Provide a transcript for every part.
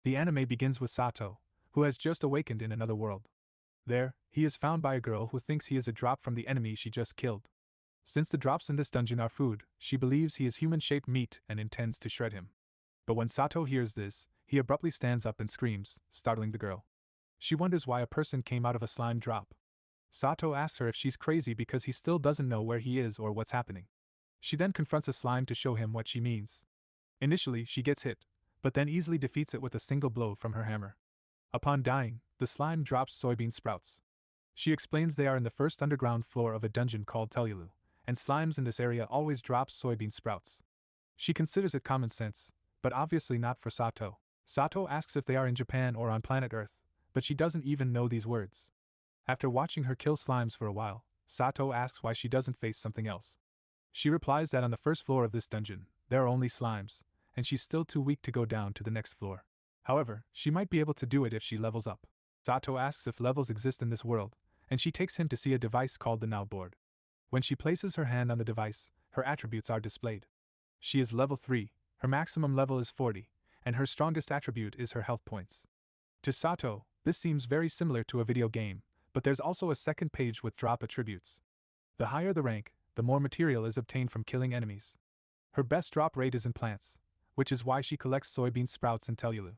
The anime begins with Sato, who has just awakened in another world. There, he is found by a girl who thinks he is a drop from the enemy she just killed. Since the drops in this dungeon are food, she believes he is human-shaped meat and intends to shred him. But when Sato hears this, he abruptly stands up and screams, startling the girl. She wonders why a person came out of a slime drop. Sato asks her if she's crazy because he still doesn't know where he is or what's happening. She then confronts a slime to show him what she means. Initially, she gets hit, but then easily defeats it with a single blow from her hammer. Upon dying, the slime drops soybean sprouts. She explains they are in the first underground floor of a dungeon called Tellulu, and slimes in this area always drop soybean sprouts. She considers it common sense, but obviously not for Sato. Sato asks if they are in Japan or on planet Earth, but she doesn't even know these words. After watching her kill slimes for a while, Sato asks why she doesn't face something else. She replies that on the first floor of this dungeon, there are only slimes, and she's still too weak to go down to the next floor. However, she might be able to do it if she levels up. Sato asks if levels exist in this world, and she takes him to see a device called the Now board. When she places her hand on the device, her attributes are displayed. She is level 3, her maximum level is 40, and her strongest attribute is her health points. To Sato, this seems very similar to a video game, but there's also a second page with drop attributes. The higher the rank, the more material is obtained from killing enemies. Her best drop rate is in plants, which is why she collects soybean sprouts in Tellulu.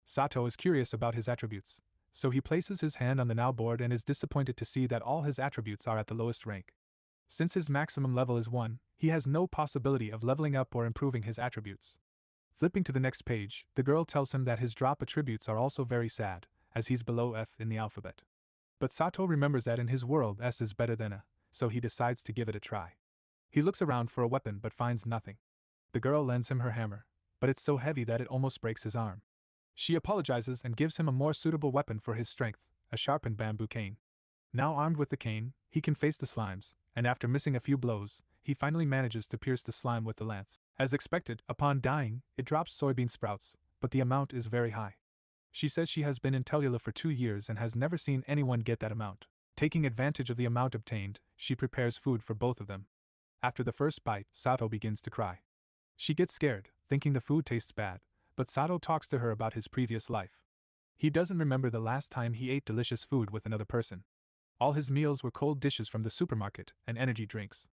Sato is curious about his attributes, so he places his hand on the Now board and is disappointed to see that all his attributes are at the lowest rank. Since his maximum level is 1, he has no possibility of leveling up or improving his attributes. Flipping to the next page, the girl tells him that his drop attributes are also very sad, as he's below F in the alphabet. But Sato remembers that in his world S is better than A, so he decides to give it a try. He looks around for a weapon but finds nothing. The girl lends him her hammer, but it's so heavy that it almost breaks his arm. She apologizes and gives him a more suitable weapon for his strength, a sharpened bamboo cane. Now armed with the cane, he can face the slimes, and after missing a few blows, he finally manages to pierce the slime with the lance. As expected, upon dying, it drops soybean sprouts, but the amount is very high. She says she has been in Tellula for 2 years and has never seen anyone get that amount. Taking advantage of the amount obtained, she prepares food for both of them. After the first bite, Sato begins to cry. She gets scared, thinking the food tastes bad, but Sato talks to her about his previous life. He doesn't remember the last time he ate delicious food with another person. All his meals were cold dishes from the supermarket and energy drinks.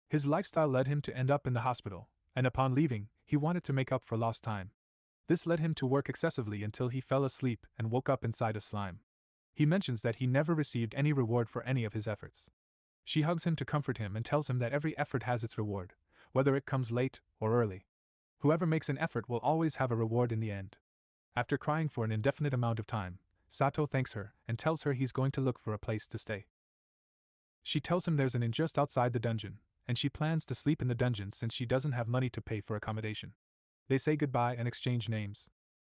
His lifestyle led him to end up in the hospital, and upon leaving, he wanted to make up for lost time. This led him to work excessively until he fell asleep and woke up inside a slime. He mentions that he never received any reward for any of his efforts. She hugs him to comfort him and tells him that every effort has its reward, whether it comes late or early. Whoever makes an effort will always have a reward in the end. After crying for an indefinite amount of time, Sato thanks her and tells her he's going to look for a place to stay. She tells him there's an inn just outside the dungeon, and she plans to sleep in the dungeon since she doesn't have money to pay for accommodation. They say goodbye and exchange names.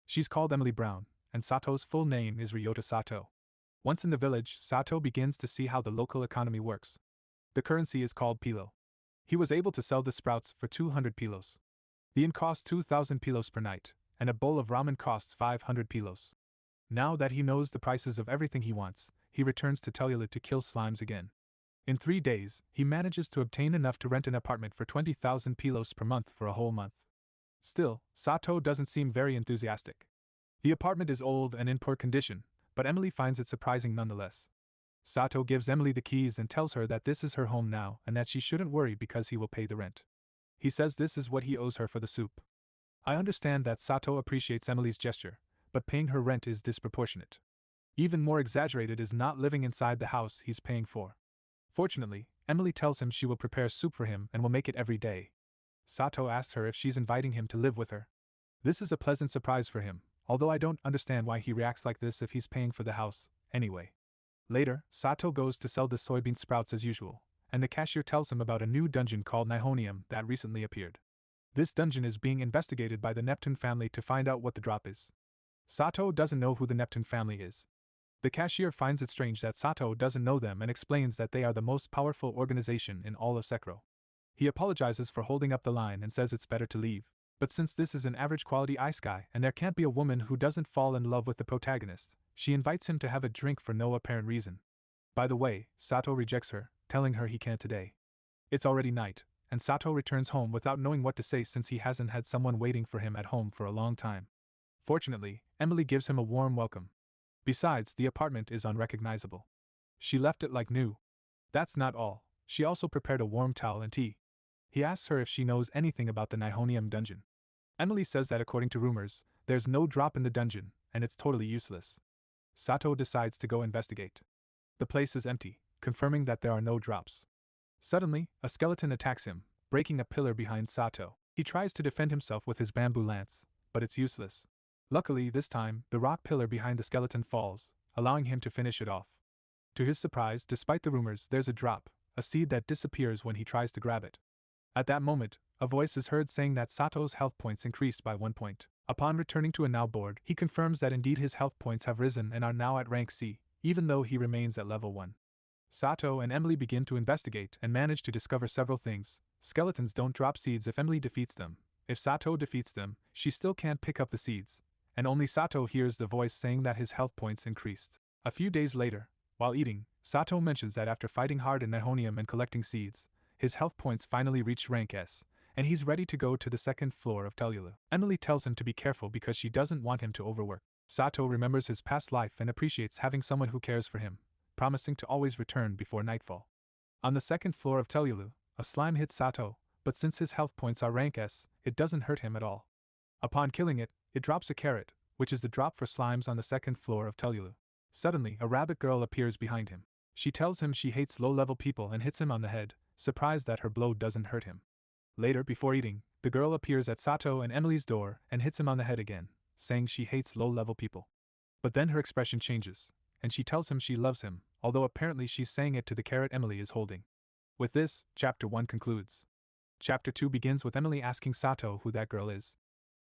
She's called Emily Brown, and Sato's full name is Ryota Sato. Once in the village, Sato begins to see how the local economy works. The currency is called pilo. He was able to sell the sprouts for 200 pilos. The inn costs 2,000 pilos per night, and a bowl of ramen costs 500 pilos. Now that he knows the prices of everything he wants, he returns to Tellula to kill slimes again. In 3 days, he manages to obtain enough to rent an apartment for 20,000 pilos per month for a whole month. Still, Sato doesn't seem very enthusiastic. The apartment is old and in poor condition, but Emily finds it surprising nonetheless. Sato gives Emily the keys and tells her that this is her home now and that she shouldn't worry because he will pay the rent. He says this is what he owes her for the soup. I understand that Sato appreciates Emily's gesture, but paying her rent is disproportionate. Even more exaggerated is not living inside the house he's paying for. Fortunately, Emily tells him she will prepare soup for him and will make it every day. Sato asks her if she's inviting him to live with her. This is a pleasant surprise for him, although I don't understand why he reacts like this if he's paying for the house, anyway. Later, Sato goes to sell the soybean sprouts as usual, and the cashier tells him about a new dungeon called Nihonium that recently appeared. This dungeon is being investigated by the Neptune family to find out what the drop is. Sato doesn't know who the Neptune family is. The cashier finds it strange that Sato doesn't know them and explains that they are the most powerful organization in all of Sekiro. He apologizes for holding up the line and says it's better to leave, but since this is an average quality isekai and there can't be a woman who doesn't fall in love with the protagonist, she invites him to have a drink for no apparent reason. By the way, Sato rejects her, telling her he can't today. It's already night, and Sato returns home without knowing what to say since he hasn't had someone waiting for him at home for a long time. Fortunately, Emily gives him a warm welcome. Besides, the apartment is unrecognizable. She left it like new. That's not all, she also prepared a warm towel and tea. He asks her if she knows anything about the Nihonium dungeon. Emily says that according to rumors, there's no drop in the dungeon, and it's totally useless. Sato decides to go investigate. The place is empty, confirming that there are no drops. Suddenly, a skeleton attacks him, breaking a pillar behind Sato. He tries to defend himself with his bamboo lance, but it's useless. Luckily, this time, the rock pillar behind the skeleton falls, allowing him to finish it off. To his surprise, despite the rumors, there's a drop, a seed that disappears when he tries to grab it. At that moment, a voice is heard saying that Sato's health points increased by 1 point. Upon returning to a now board, he confirms that indeed his health points have risen and are now at rank C, even though he remains at level 1. Sato and Emily begin to investigate and manage to discover several things. Skeletons don't drop seeds if Emily defeats them. If Sato defeats them, she still can't pick up the seeds. And only Sato hears the voice saying that his health points increased. A few days later, while eating, Sato mentions that after fighting hard in Nihonium and collecting seeds, his health points finally reached rank S, and he's ready to go to the second floor of Tellulu. Emily tells him to be careful because she doesn't want him to overwork. Sato remembers his past life and appreciates having someone who cares for him, promising to always return before nightfall. On the second floor of Tellulu, a slime hits Sato, but since his health points are rank S, it doesn't hurt him at all. Upon killing it, it drops a carrot, which is the drop for slimes on the second floor of Tellulu. Suddenly, a rabbit girl appears behind him. She tells him she hates low-level people and hits him on the head, surprised that her blow doesn't hurt him. Later, before eating, the girl appears at Sato and Emily's door and hits him on the head again, saying she hates low-level people. But then her expression changes, and she tells him she loves him, although apparently she's saying it to the carrot Emily is holding. With this, Chapter 1 concludes. Chapter 2 begins with Emily asking Sato who that girl is.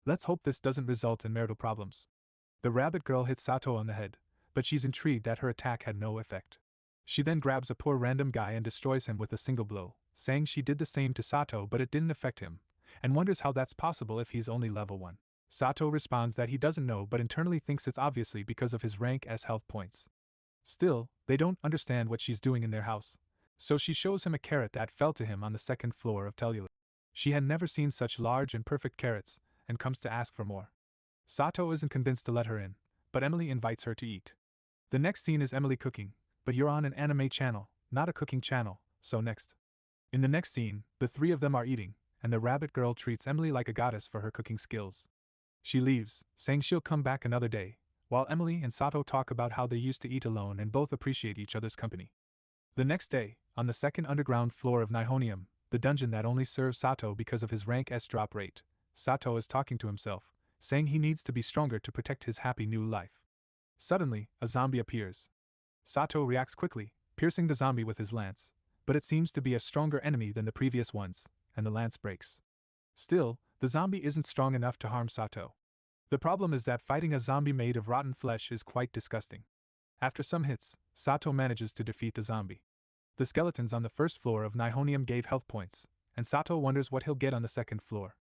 Let's hope this doesn't result in marital problems. The rabbit girl hits Sato on the head, but she's intrigued that her attack had no effect. She then grabs a poor random guy and destroys him with a single blow, saying she did the same to Sato but it didn't affect him, and wonders how that's possible if he's only level 1. Sato responds that he doesn't know but internally thinks it's obviously because of his rank as health points. Still, they don't understand what she's doing in their house, so she shows him a carrot that fell to him on the second floor of Tellulu. She had never seen such large and perfect carrots, and comes to ask for more. Sato isn't convinced to let her in, but Emily invites her to eat. The next scene is Emily cooking, but you're on an anime channel, not a cooking channel, so next. In the next scene, the three of them are eating, and the rabbit girl treats Emily like a goddess for her cooking skills. She leaves, saying she'll come back another day, while Emily and Sato talk about how they used to eat alone and both appreciate each other's company. The next day, on the second underground floor of Nihonium, the dungeon that only serves Sato because of his rank S drop rate, Sato is talking to himself, saying he needs to be stronger to protect his happy new life. Suddenly, a zombie appears. Sato reacts quickly, piercing the zombie with his lance, but it seems to be a stronger enemy than the previous ones, and the lance breaks. Still, the zombie isn't strong enough to harm Sato. The problem is that fighting a zombie made of rotten flesh is quite disgusting. After some hits, Sato manages to defeat the zombie. The skeletons on the first floor of Nihonium gave health points, and Sato wonders what he'll get on the second floor.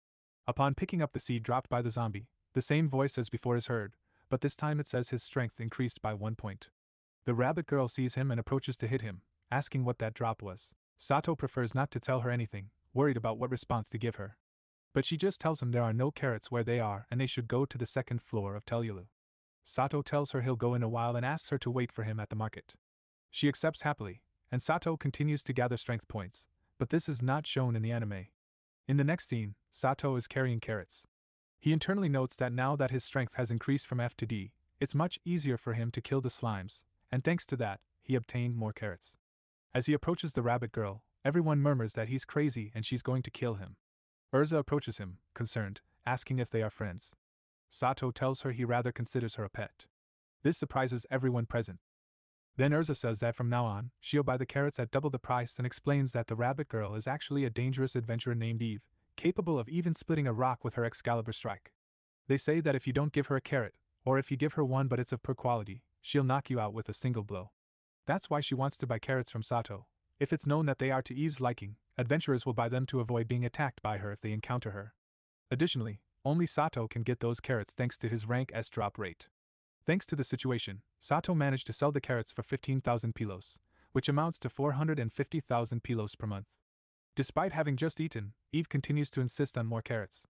Upon picking up the seed dropped by the zombie, the same voice as before is heard, but this time it says his strength increased by 1 point. The rabbit girl sees him and approaches to hit him, asking what that drop was. Sato prefers not to tell her anything, worried about what response to give her. But she just tells him there are no carrots where they are and they should go to the second floor of Tellulu. Sato tells her he'll go in a while and asks her to wait for him at the market. She accepts happily, and Sato continues to gather strength points, but this is not shown in the anime. In the next scene, Sato is carrying carrots. He internally notes that now that his strength has increased from F to D, it's much easier for him to kill the slimes, and thanks to that, he obtained more carrots. As he approaches the rabbit girl, everyone murmurs that he's crazy and she's going to kill him. Urza approaches him, concerned, asking if they are friends. Sato tells her he rather considers her a pet. This surprises everyone present. Then Urza says that from now on, she'll buy the carrots at double the price and explains that the rabbit girl is actually a dangerous adventurer named Eve, capable of even splitting a rock with her Excalibur strike. They say that if you don't give her a carrot, or if you give her one but it's of poor quality, she'll knock you out with a single blow. That's why she wants to buy carrots from Sato. If it's known that they are to Eve's liking, adventurers will buy them to avoid being attacked by her if they encounter her. Additionally, only Sato can get those carrots thanks to his rank S drop rate. Thanks to the situation, Sato managed to sell the carrots for 15,000 pilos, which amounts to 450,000 pilos per month. Despite having just eaten, Eve continues to insist on more carrots.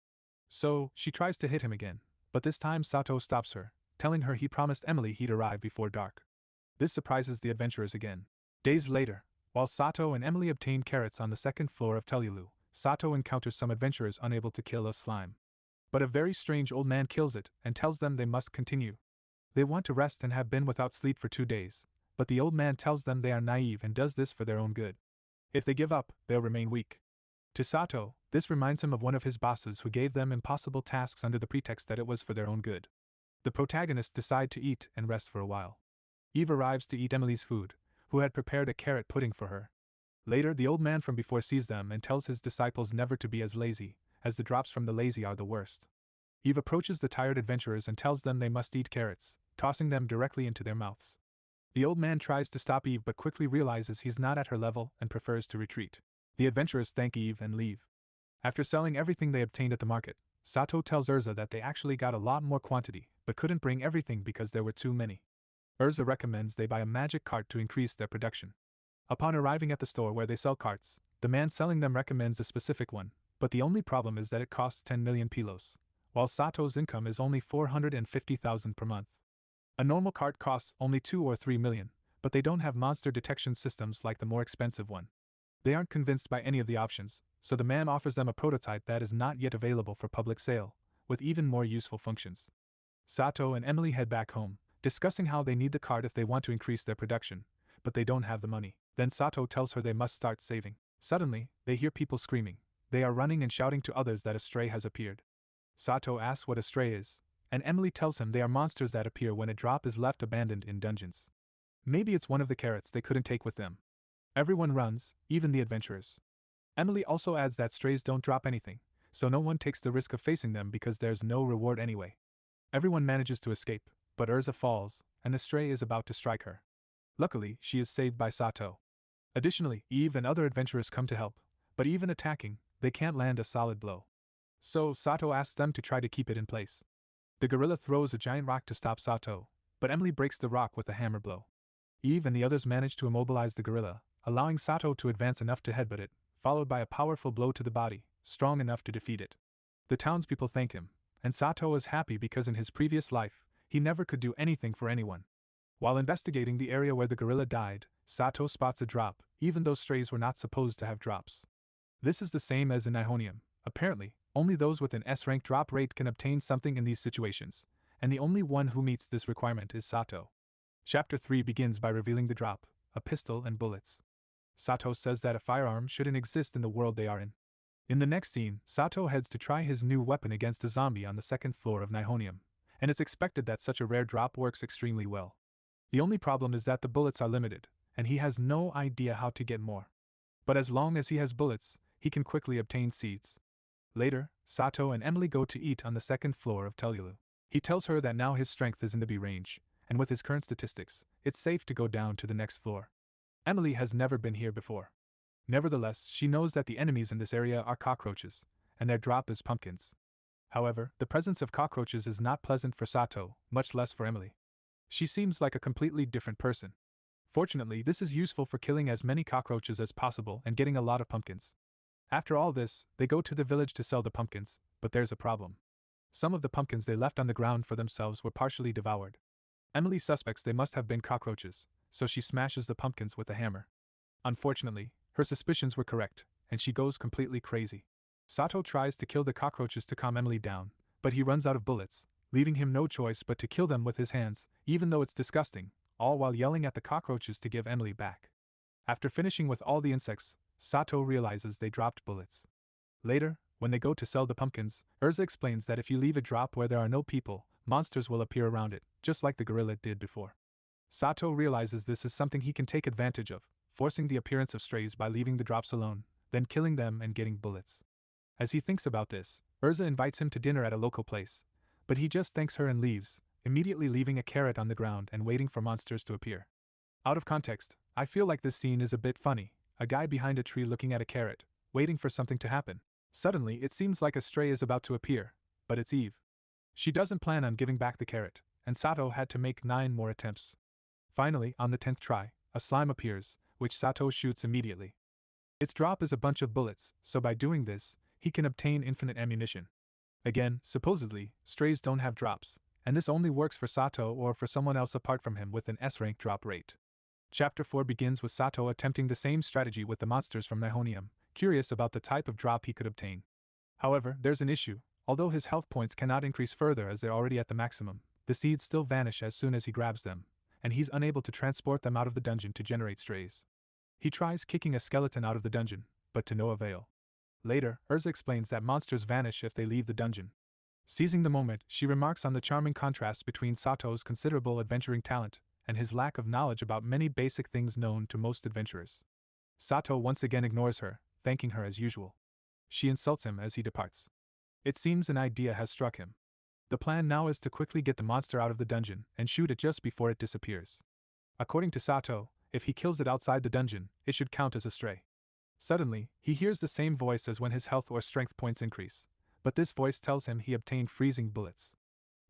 So, she tries to hit him again, But this time Sato stops her, telling her he promised Emily he'd arrive before dark. This surprises the adventurers again. Days later, while Sato and Emily obtain carrots on the second floor of Telulu, Sato encounters some adventurers unable to kill a slime. But a very strange old man kills it and tells them they must continue. They want to rest and have been without sleep for 2 days, but the old man tells them they are naive and does this for their own good. If they give up, they'll remain weak. To Sato, this reminds him of one of his bosses who gave them impossible tasks under the pretext that it was for their own good. The protagonists decide to eat and rest for a while. Eve arrives to eat Emily's food, who had prepared a carrot pudding for her. Later, the old man from before sees them and tells his disciples never to be as lazy, as the drops from the lazy are the worst. Eve approaches the tired adventurers and tells them they must eat carrots, tossing them directly into their mouths. The old man tries to stop Eve but quickly realizes he's not at her level and prefers to retreat. The adventurers thank Eve and leave. After selling everything they obtained at the market, Sato tells Urza that they actually got a lot more quantity, but couldn't bring everything because there were too many. Urza recommends they buy a magic cart to increase their production. Upon arriving at the store where they sell carts, the man selling them recommends a specific one, but the only problem is that it costs 10 million pilos, while Sato's income is only 450,000 per month. A normal cart costs only 2 or 3 million, but they don't have monster detection systems like the more expensive one. They aren't convinced by any of the options, so the man offers them a prototype that is not yet available for public sale, with even more useful functions. Sato and Emily head back home, discussing how they need the cart if they want to increase their production, but they don't have the money. Then Sato tells her they must start saving. Suddenly, they hear people screaming. They are running and shouting to others that a stray has appeared. Sato asks what a stray is, and Emily tells him they are monsters that appear when a drop is left abandoned in dungeons. Maybe it's one of the carrots they couldn't take with them. Everyone runs, even the adventurers. Emily also adds that strays don't drop anything, so no one takes the risk of facing them because there's no reward anyway. Everyone manages to escape, but Urza falls, and the stray is about to strike her. Luckily, she is saved by Sato. Additionally, Eve and other adventurers come to help, but even attacking, they can't land a solid blow. So Sato asks them to try to keep it in place. The gorilla throws a giant rock to stop Sato, but Emily breaks the rock with a hammer blow. Eve and the others manage to immobilize the gorilla, allowing Sato to advance enough to headbutt it, followed by a powerful blow to the body, strong enough to defeat it. The townspeople thank him, and Sato is happy because in his previous life, he never could do anything for anyone. While investigating the area where the gorilla died, Sato spots a drop, even though strays were not supposed to have drops. This is the same as in Nihonium. Apparently, only those with an S-rank drop rate can obtain something in these situations, and the only one who meets this requirement is Sato. Chapter 3 begins by revealing the drop, a pistol and bullets. Sato says that a firearm shouldn't exist in the world they are in. In the next scene, Sato heads to try his new weapon against a zombie on the second floor of Nihonium, and it's expected that such a rare drop works extremely well. The only problem is that the bullets are limited, and he has no idea how to get more. But as long as he has bullets, he can quickly obtain seeds. Later, Sato and Emily go to eat on the second floor of Telulu. He tells her that now his strength is in the B range, and with his current statistics, it's safe to go down to the next floor. Emily has never been here before. Nevertheless, she knows that the enemies in this area are cockroaches, and their drop is pumpkins. However, the presence of cockroaches is not pleasant for Sato, much less for Emily. She seems like a completely different person. Fortunately, this is useful for killing as many cockroaches as possible and getting a lot of pumpkins. After all this, they go to the village to sell the pumpkins, but there's a problem. Some of the pumpkins they left on the ground for themselves were partially devoured. Emily suspects they must have been cockroaches, so she smashes the pumpkins with a hammer. Unfortunately, her suspicions were correct, and she goes completely crazy. Sato tries to kill the cockroaches to calm Emily down, but he runs out of bullets, leaving him no choice but to kill them with his hands, even though it's disgusting, all while yelling at the cockroaches to give Emily back. After finishing with all the insects, Sato realizes they dropped bullets. Later, when they go to sell the pumpkins, Urza explains that if you leave a drop where there are no people, monsters will appear around it, just like the gorilla did before. Sato realizes this is something he can take advantage of, forcing the appearance of strays by leaving the drops alone, then killing them and getting bullets. As he thinks about this, Urza invites him to dinner at a local place, but he just thanks her and leaves, immediately leaving a carrot on the ground and waiting for monsters to appear. Out of context, I feel like this scene is a bit funny, a guy behind a tree looking at a carrot, waiting for something to happen. Suddenly, it seems like a stray is about to appear, but it's Eve. She doesn't plan on giving back the carrot, and Sato had to make 9 more attempts. Finally, on the 10th try, a slime appears, which Sato shoots immediately. Its drop is a bunch of bullets, so by doing this, he can obtain infinite ammunition. Again, supposedly, strays don't have drops, and this only works for Sato or for someone else apart from him with an S-rank drop rate. Chapter 4 begins with Sato attempting the same strategy with the monsters from Nihonium, curious about the type of drop he could obtain. However, there's an issue. Although his health points cannot increase further as they're already at the maximum, the seeds still vanish as soon as he grabs them, and he's unable to transport them out of the dungeon to generate strays. He tries kicking a skeleton out of the dungeon, but to no avail. Later, Urza explains that monsters vanish if they leave the dungeon. Seizing the moment, she remarks on the charming contrast between Sato's considerable adventuring talent and his lack of knowledge about many basic things known to most adventurers. Sato once again ignores her, thanking her as usual. She insults him as he departs. It seems an idea has struck him. The plan now is to quickly get the monster out of the dungeon and shoot it just before it disappears. According to Sato, if he kills it outside the dungeon, it should count as a stray. Suddenly, he hears the same voice as when his health or strength points increase, but this voice tells him he obtained freezing bullets.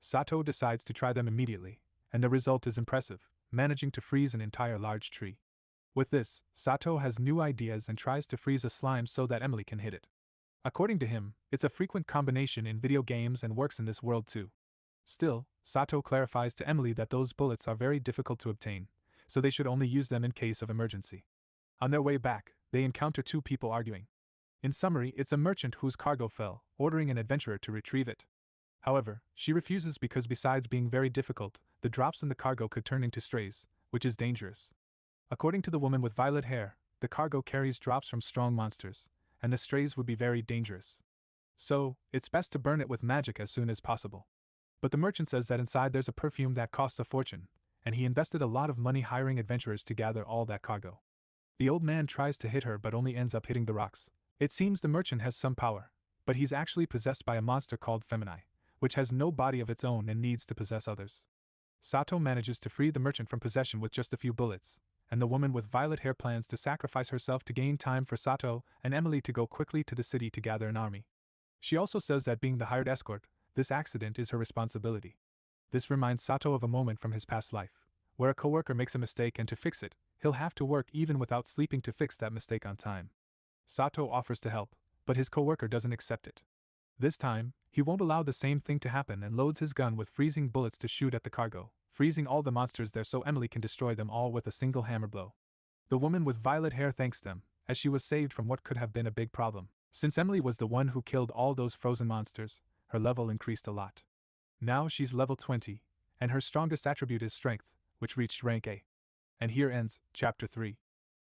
Sato decides to try them immediately, and the result is impressive, managing to freeze an entire large tree. With this, Sato has new ideas and tries to freeze a slime so that Emily can hit it. According to him, it's a frequent combination in video games and works in this world too. Still, Sato clarifies to Emily that those bullets are very difficult to obtain, so they should only use them in case of emergency. On their way back, they encounter two people arguing. In summary, it's a merchant whose cargo fell, ordering an adventurer to retrieve it. However, she refuses because besides being very difficult, the drops in the cargo could turn into strays, which is dangerous. According to the woman with violet hair, the cargo carries drops from strong monsters, and the strays would be very dangerous. So, it's best to burn it with magic as soon as possible. But the merchant says that inside there's a perfume that costs a fortune, and he invested a lot of money hiring adventurers to gather all that cargo. The old man tries to hit her but only ends up hitting the rocks. It seems the merchant has some power, but he's actually possessed by a monster called Femini, which has no body of its own and needs to possess others. Sato manages to free the merchant from possession with just a few bullets, and the woman with violet hair plans to sacrifice herself to gain time for Sato and Emily to go quickly to the city to gather an army. She also says that being the hired escort, this accident is her responsibility. This reminds Sato of a moment from his past life, where a coworker makes a mistake and to fix it, he'll have to work even without sleeping to fix that mistake on time. Sato offers to help, but his coworker doesn't accept it. This time, he won't allow the same thing to happen and loads his gun with freezing bullets to shoot at the cargo, freezing all the monsters there so Emily can destroy them all with a single hammer blow. The woman with violet hair thanks them, as she was saved from what could have been a big problem. Since Emily was the one who killed all those frozen monsters, her level increased a lot. Now she's level 20, and her strongest attribute is strength, which reached rank A. And here ends Chapter 3.